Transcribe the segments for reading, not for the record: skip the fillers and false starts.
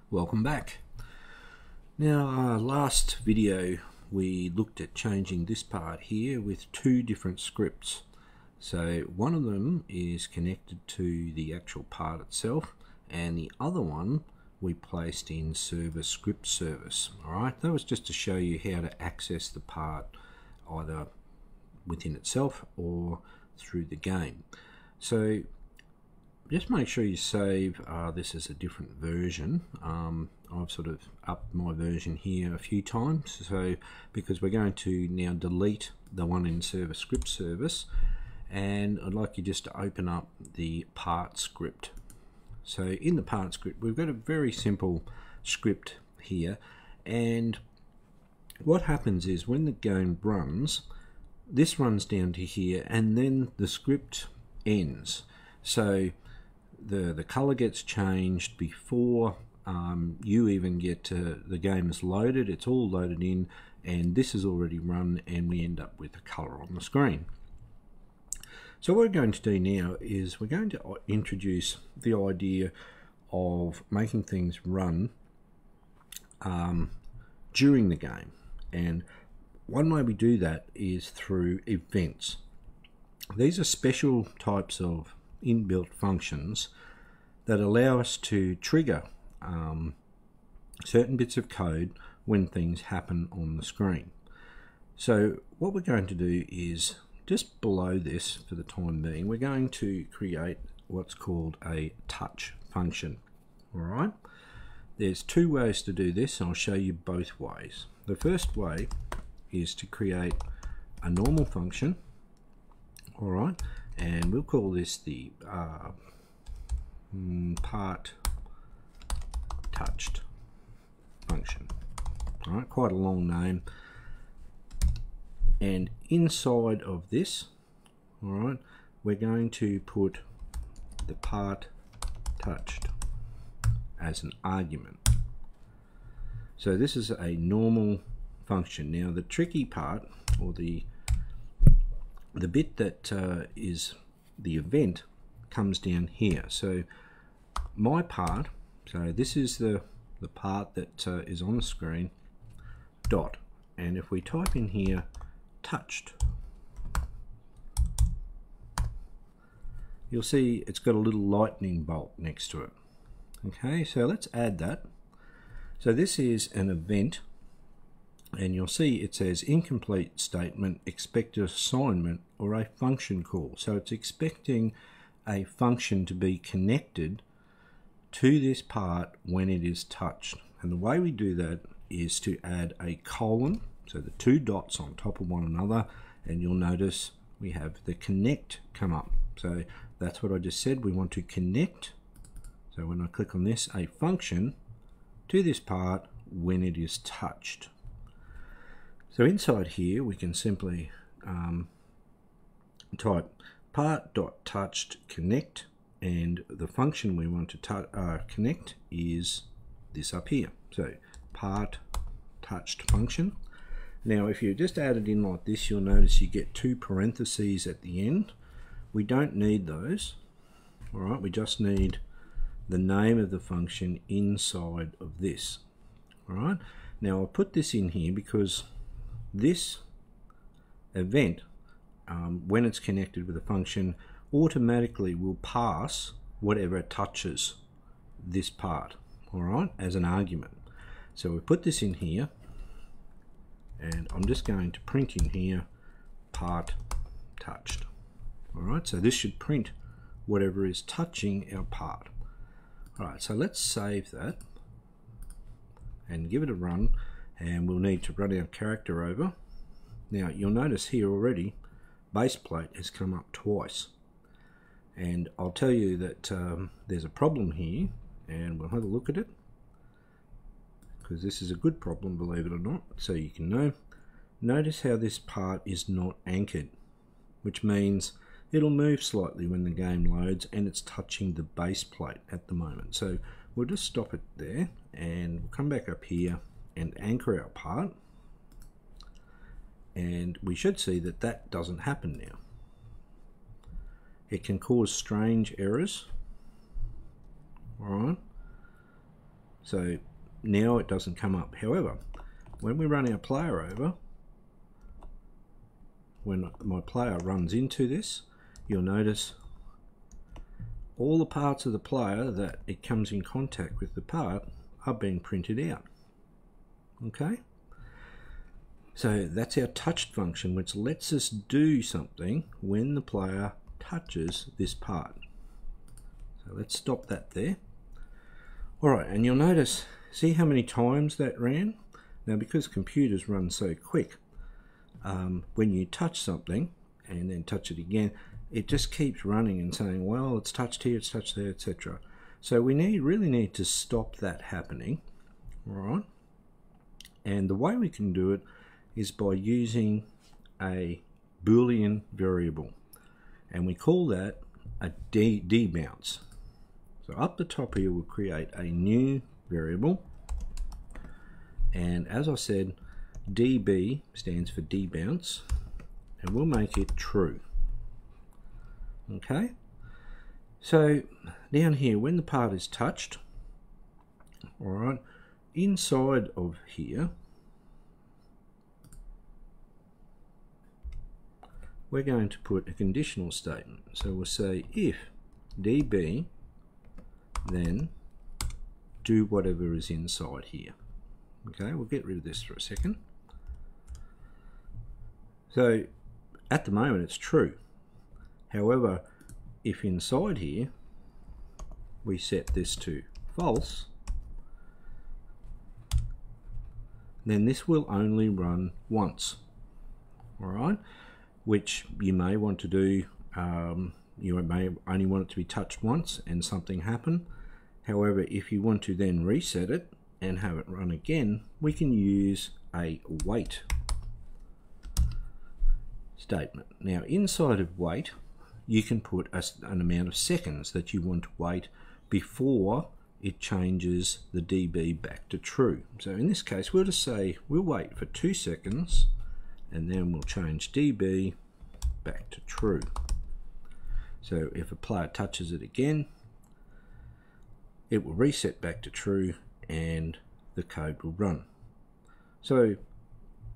Welcome back. Now, last video we looked at changing this part here with two different scripts. So one of them is connected to the actual part itself, and the other one we placed in server script service. Alright, that was just to show you how to access the part either within itself or through the game. So just make sure you save this as a different version. I've sort of upped my version here a few times, so because we're going to now delete the one in server script service, and I'd like you just to open up the part script. So in the part script we've got a very simple script here, and what happens is when the game runs, this runs down to here and then the script ends. So the color gets changed before you even get to the game is loaded. It's all loaded in, and this is already run, and we end up with the color on the screen. So what we're going to do now is we're going to introduce the idea of making things run during the game, and one way we do that is through events. These are special types of inbuilt functions that allow us to trigger certain bits of code when things happen on the screen. So what we're going to do is, just below this for the time being, we're going to create what's called a touch function. Alright, there's two ways to do this, and I'll show you both ways. The first way is to create a normal function, alright, and we'll call this the part touched function. Alright, quite a long name. And inside of this, alright, we're going to put the part touched as an argument. So this is a normal function. Now the tricky part, or the bit that is the event, comes down here. So my part, so this is the part that is on the screen, dot, and if we type in here touched, you'll see it's got a little lightning bolt next to it. Okay, so let's add that. So this is an event, and you'll see it says incomplete statement, expected assignment, or a function call. So it's expecting a function to be connected to this part when it is touched. And the way we do that is to add a colon, so the two dots on top of one another, and you'll notice we have the connect come up. So that's what I just said, we want to connect. So when I click on this, a function to this part when it is touched. So inside here we can simply type part.touched connect, and the function we want to connect is this up here. So part touched function. Now if you just add it in like this, you'll notice you get two parentheses at the end. We don't need those. Alright, we just need the name of the function inside of this. Alright, now I'll put this in here because this event, when it's connected with a function, automatically will pass whatever touches this part, alright, as an argument. So we put this in here, and I'm just going to print in here part touched. Alright, so this should print whatever is touching our part. Alright, so let's save that and give it a run, and we'll need to run our character over. Now you'll notice here already base plate has come up twice, and I'll tell you that there's a problem here, and we'll have a look at it, because this is a good problem, believe it or not, so you can know. Notice how this part is not anchored, which means it'll move slightly when the game loads, and it's touching the base plate at the moment. So we'll just stop it there, and we'll come back up here and anchor our part, and we should see that that doesn't happen now. It can cause strange errors. Alright, So now it doesn't come up. However, when we run our player over, when my player runs into this, you'll notice all the parts of the player that it comes in contact with the part are being printed out. Okay? So that's our touched function, which lets us do something when the player touches this part. So let's stop that there. Alright, and you'll notice, see how many times that ran? Now because computers run so quick, when you touch something and then touch it again, it just keeps running and saying, well, it's touched here, it's touched there, etc. So we really need to stop that happening. Alright? And the way we can do it is by using a Boolean variable, and we call that a debounce. So up the top here we'll create a new variable, and as I said, db stands for debounce, and we'll make it true. Okay, so down here when the part is touched, alright, inside of here we're going to put a conditional statement. So we'll say if db, then do whatever is inside here. Okay, we'll get rid of this for a second. So at the moment it's true. However, if inside here we set this to false, then this will only run once. Alright, which you may want to do, you may only want it to be touched once and something happen. However, if you want to then reset it and have it run again, we can use a wait statement. Now inside of wait, you can put an amount of seconds that you want to wait before it changes the db back to true. So in this case, we'll just say we'll wait for 2 seconds and then we'll change db back to true. So if a player touches it again, it will reset back to true and the code will run. So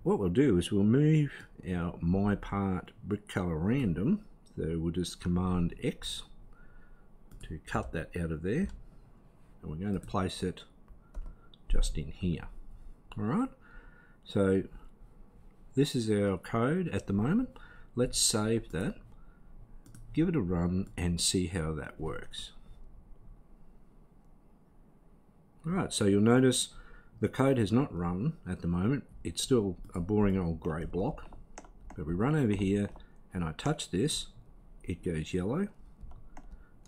what we'll do is we'll move our my part brick color random, so we'll just command X to cut that out of there, and we're going to place it just in here. Alright, so this is our code at the moment. Let's save that, give it a run and see how that works. Alright, so you'll notice the code has not run at the moment. It's still a boring old grey block. But we run over here and I touch this, it goes yellow.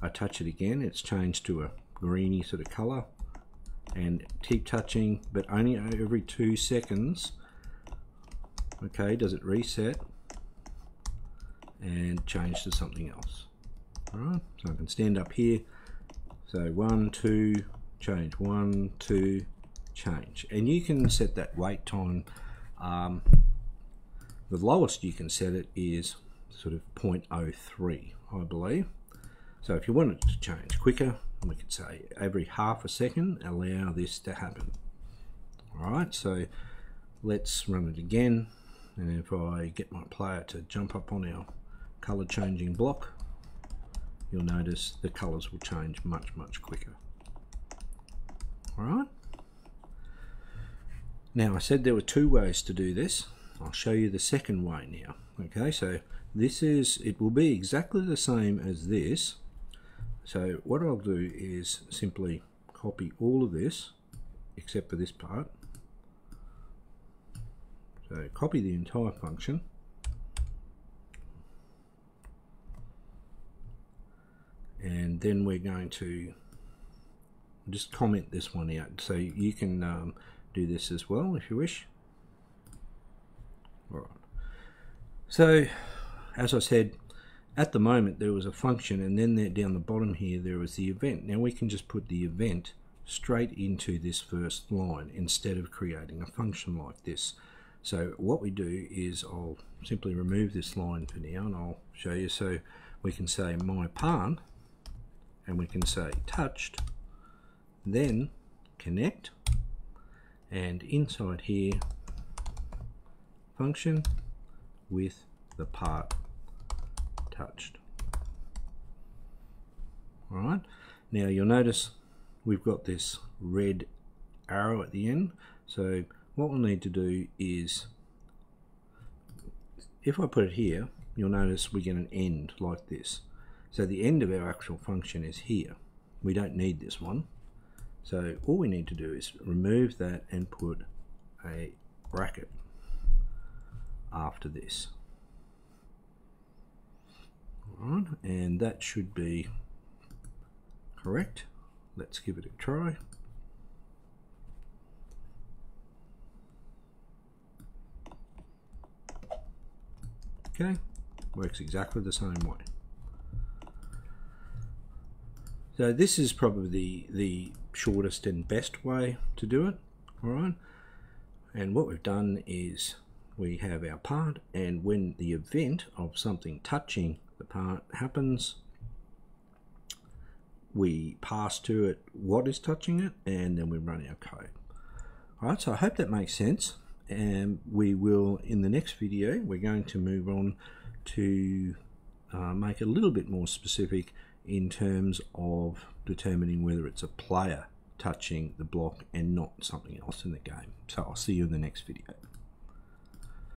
I touch it again, it's changed to a greeny sort of colour. And keep touching, but only every 2 seconds. Okay, does it reset and change to something else. Alright, so I can stand up here. So 1, 2, change, 1, 2, change. And you can set that wait time. The lowest you can set it is sort of 0.03, I believe. So if you want it to change quicker, we could say every half a second, allow this to happen. Alright, so let's run it again. And if I get my player to jump up on our color changing block, you'll notice the colors will change much quicker. Alright. Now I said there were 2 ways to do this. I'll show you the second way now. Okay, so it will be exactly the same as this. So what I'll do is simply copy all of this except for this part. So copy the entire function. And then we're going to just comment this one out. So you can do this as well if you wish. Alright. So as I said, at the moment there was a function, and then there, down the bottom here there was the event. Now we can just put the event straight into this first line instead of creating a function like this. So what we do is I'll simply remove this line for now and I'll show you. So we can say my part, and we can say touched, then connect, and inside here function with the part touched. Alright, now you'll notice we've got this red arrow at the end, so what we'll need to do is, if I put it here, you'll notice we get an end like this. So the end of our actual function is here. We don't need this one. So all we need to do is remove that and put a bracket after this. Alright, and that should be correct. Let's give it a try. Okay, works exactly the same way. So this is probably the shortest and best way to do it. Alright, and what we've done is we have our part, and when the event of something touching the part happens, we pass to it what is touching it, and then we run our code. Alright, so I hope that makes sense, and we will, in the next video, we're going to move on to make it a little bit more specific in terms of determining whether it's a player touching the block and not something else in the game. So I'll see you in the next video.